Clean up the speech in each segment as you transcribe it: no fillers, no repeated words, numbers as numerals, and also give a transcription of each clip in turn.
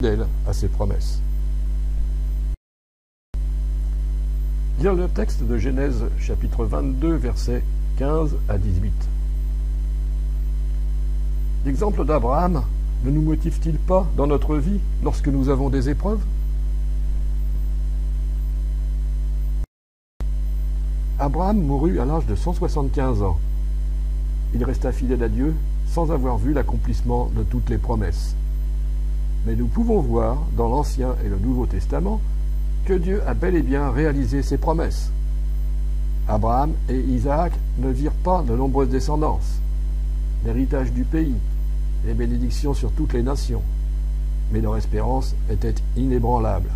fidèle à ses promesses. Lire le texte de Genèse chapitre 22, versets 15 à 18. L'exemple d'Abraham ne nous motive-t-il pas dans notre vie lorsque nous avons des épreuves? Abraham mourut à l'âge de 175 ans. Il resta fidèle à Dieu sans avoir vu l'accomplissement de toutes les promesses. Mais nous pouvons voir dans l'Ancien et le Nouveau Testament que Dieu a bel et bien réalisé ses promesses. Abraham et Isaac ne virent pas de nombreuses descendances, l'héritage du pays, les bénédictions sur toutes les nations, mais leur espérance était inébranlable.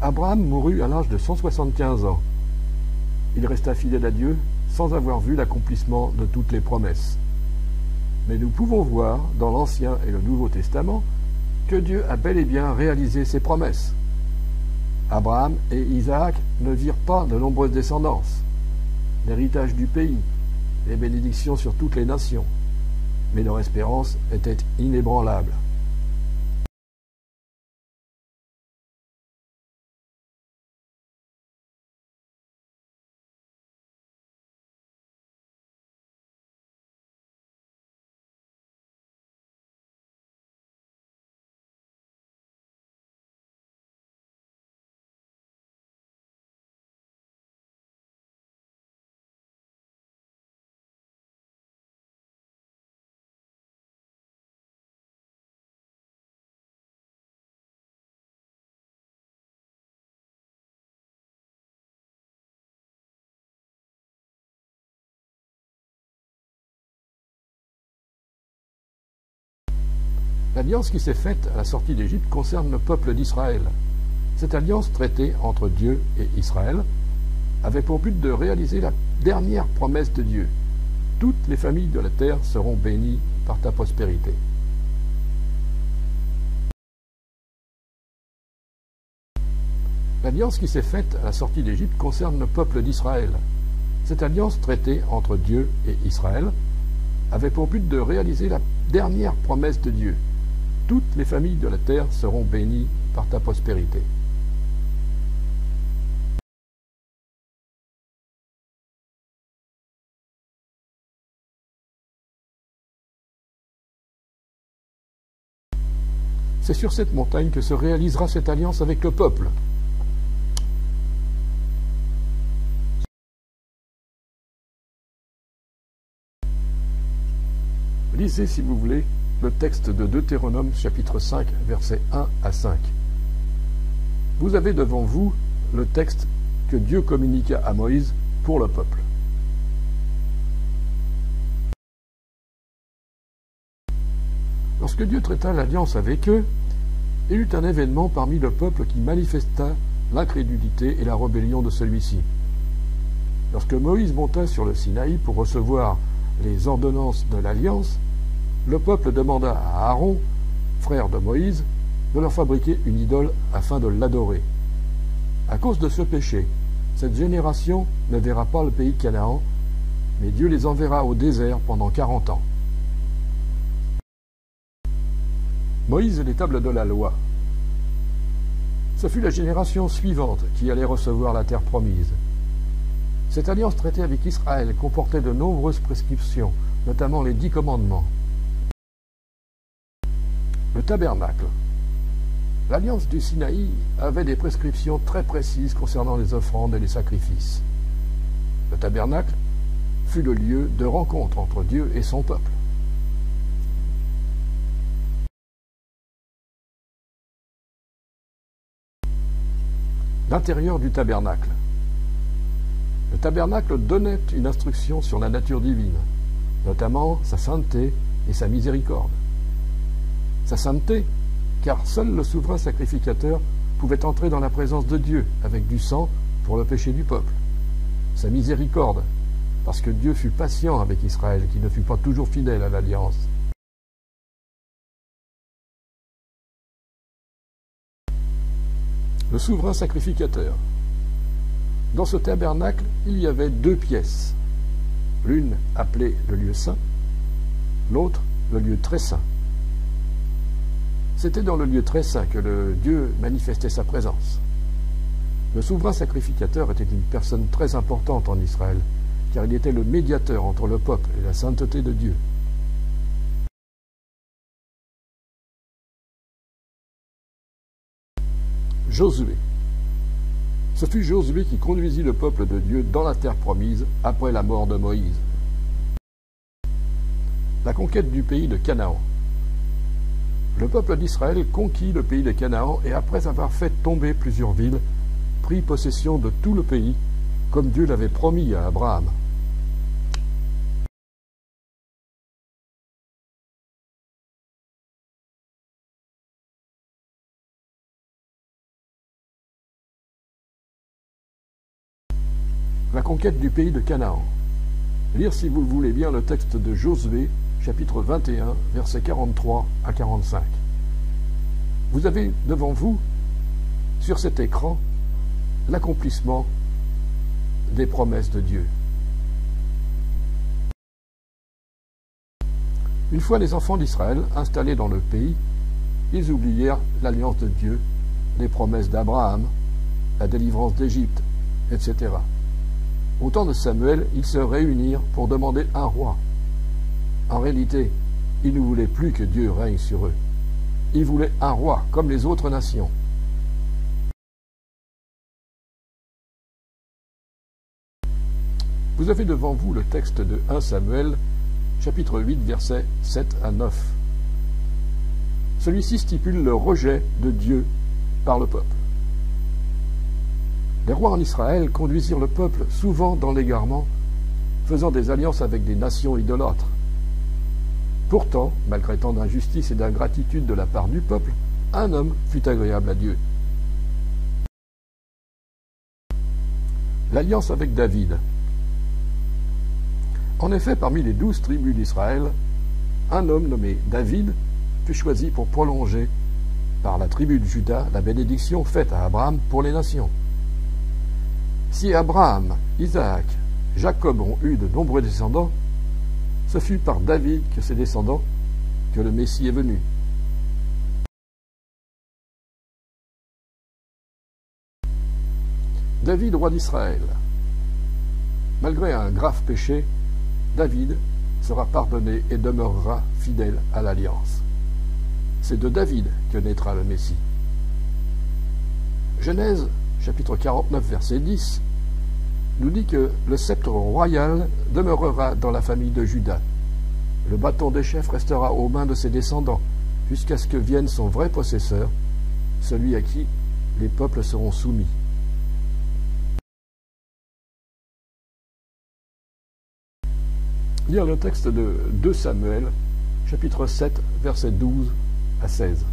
Abraham mourut à l'âge de 175 ans. Il resta fidèle à Dieu sans avoir vu l'accomplissement de toutes les promesses. Mais nous pouvons voir dans l'Ancien et le Nouveau Testament que Dieu a bel et bien réalisé ses promesses. Abraham et Isaac ne virent pas de nombreuses descendances, l'héritage du pays, les bénédictions sur toutes les nations, mais leur espérance était inébranlable. L'alliance qui s'est faite à la sortie d'Égypte concerne le peuple d'Israël. Cette alliance traitée entre Dieu et Israël avait pour but de réaliser la dernière promesse de Dieu. Toutes les familles de la terre seront bénies par ta prospérité. L'alliance qui s'est faite à la sortie d'Égypte concerne le peuple d'Israël. Cette alliance traitée entre Dieu et Israël avait pour but de réaliser la dernière promesse de Dieu. Toutes les familles de la terre seront bénies par ta prospérité. C'est sur cette montagne que se réalisera cette alliance avec le peuple. Lisez, si vous voulez, le texte de Deutéronome, chapitre 5, versets 1 à 5. Vous avez devant vous le texte que Dieu communiqua à Moïse pour le peuple. Lorsque Dieu traita l'alliance avec eux, il y eut un événement parmi le peuple qui manifesta l'incrédulité et la rébellion de celui-ci. Lorsque Moïse monta sur le Sinaï pour recevoir les ordonnances de l'alliance, le peuple demanda à Aaron, frère de Moïse, de leur fabriquer une idole afin de l'adorer. À cause de ce péché, cette génération ne verra pas le pays Canaan, mais Dieu les enverra au désert pendant 40 ans. Moïse et les tables de la loi. Ce fut la génération suivante qui allait recevoir la terre promise. Cette alliance traitée avec Israël comportait de nombreuses prescriptions, notamment les 10 commandements. Le tabernacle. L'alliance du Sinaï avait des prescriptions très précises concernant les offrandes et les sacrifices. Le tabernacle fut le lieu de rencontre entre Dieu et son peuple. L'intérieur du tabernacle. Le tabernacle donnait une instruction sur la nature divine, notamment sa sainteté et sa miséricorde. Sa sainteté, car seul le souverain sacrificateur pouvait entrer dans la présence de Dieu avec du sang pour le péché du peuple. Sa miséricorde, parce que Dieu fut patient avec Israël, qui ne fut pas toujours fidèle à l'alliance. Le souverain sacrificateur. Dans ce tabernacle, il y avait 2 pièces, l'une appelée le lieu saint l'autre le lieu très saint. C'était dans le lieu très saint que le Dieu manifestait sa présence. Le souverain sacrificateur était une personne très importante en Israël, car il était le médiateur entre le peuple et la sainteté de Dieu. Josué. Ce fut Josué qui conduisit le peuple de Dieu dans la terre promise après la mort de Moïse. La conquête du pays de Canaan. Le peuple d'Israël conquit le pays de Canaan et après avoir fait tomber plusieurs villes, prit possession de tout le pays, comme Dieu l'avait promis à Abraham. La conquête du pays de Canaan. Lire, si vous le voulez bien, le texte de Josué, chapitre 21, versets 43 à 45. Vous avez devant vous, sur cet écran, l'accomplissement des promesses de Dieu. Une fois les enfants d'Israël installés dans le pays, ils oublièrent l'alliance de Dieu, les promesses d'Abraham, la délivrance d'Égypte, etc. Au temps de Samuel, ils se réunirent pour demander un roi. En réalité, ils ne voulaient plus que Dieu règne sur eux. Ils voulaient un roi comme les autres nations. Vous avez devant vous le texte de 1 Samuel, chapitre 8, versets 7 à 9. Celui-ci stipule le rejet de Dieu par le peuple. Les rois en Israël conduisirent le peuple souvent dans l'égarement, faisant des alliances avec des nations idolâtres. Pourtant, malgré tant d'injustice et d'ingratitude de la part du peuple, un homme fut agréable à Dieu. L'alliance avec David. En effet, parmi les 12 tribus d'Israël, un homme nommé David fut choisi pour prolonger par la tribu de Juda la bénédiction faite à Abraham pour les nations. Si Abraham, Isaac, Jacob ont eu de nombreux descendants, ce fut par David que ses descendants que le Messie est venu. David, roi d'Israël. Malgré un grave péché, David sera pardonné et demeurera fidèle à l'alliance. C'est de David que naîtra le Messie. Genèse, chapitre 49, verset 10, nous dit que le sceptre royal demeurera dans la famille de Juda. Le bâton des chefs restera aux mains de ses descendants, jusqu'à ce que vienne son vrai possesseur, celui à qui les peuples seront soumis. Lire le texte de 2 Samuel, chapitre 7, versets 12 à 16.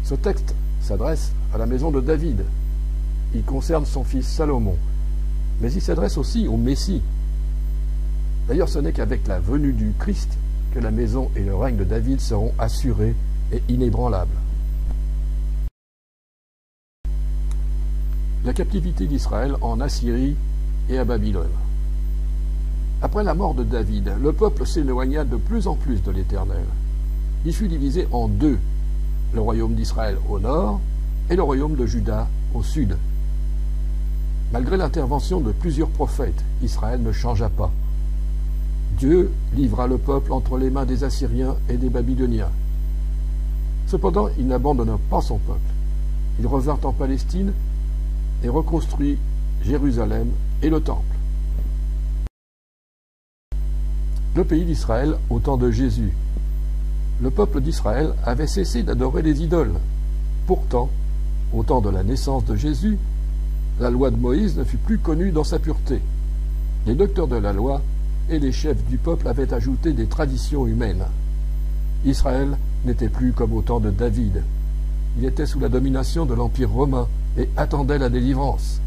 Ce texte s'adresse à la maison de David. Il concerne son fils Salomon, mais il s'adresse aussi au Messie. D'ailleurs, ce n'est qu'avec la venue du Christ que la maison et le règne de David seront assurés et inébranlables. La captivité d'Israël en Assyrie et à Babylone. Après la mort de David, le peuple s'éloigna de plus en plus de l'Éternel. Il fut divisé en deux, le royaume d'Israël au nord et le royaume de Juda au sud. Malgré l'intervention de plusieurs prophètes, Israël ne changea pas. Dieu livra le peuple entre les mains des Assyriens et des Babyloniens. Cependant, il n'abandonna pas son peuple. Il revint en Palestine et reconstruit Jérusalem et le temple. Le pays d'Israël au temps de Jésus. Le peuple d'Israël avait cessé d'adorer les idoles. Pourtant, au temps de la naissance de Jésus, la loi de Moïse ne fut plus connue dans sa pureté. Les docteurs de la loi et les chefs du peuple avaient ajouté des traditions humaines. Israël n'était plus comme au temps de David. Il était sous la domination de l'Empire romain et attendait la délivrance.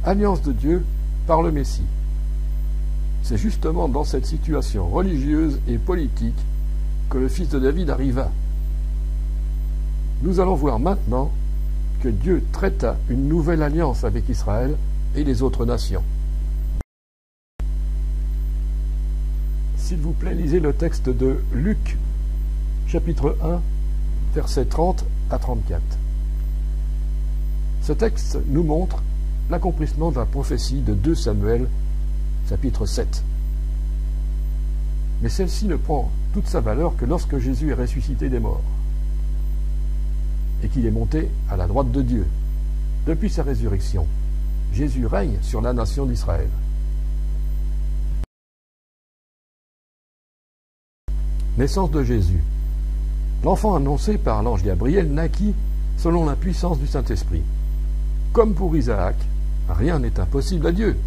Alliance de Dieu par le Messie. C'est justement dans cette situation religieuse et politique que le fils de David arriva. Nous allons voir maintenant que Dieu traita une nouvelle alliance avec Israël et les autres nations. S'il vous plaît, lisez le texte de Luc, chapitre 1, versets 30 à 34. Ce texte nous montre l'accomplissement de la prophétie de 2 Samuel, chapitre 7. Mais celle-ci ne prend toute sa valeur que lorsque Jésus est ressuscité des morts et qu'il est monté à la droite de Dieu. Depuis sa résurrection, Jésus règne sur la nation d'Israël. Naissance de Jésus. L'enfant annoncé par l'ange Gabriel naquit selon la puissance du Saint-Esprit. Comme pour Isaac, rien n'est impossible à Dieu.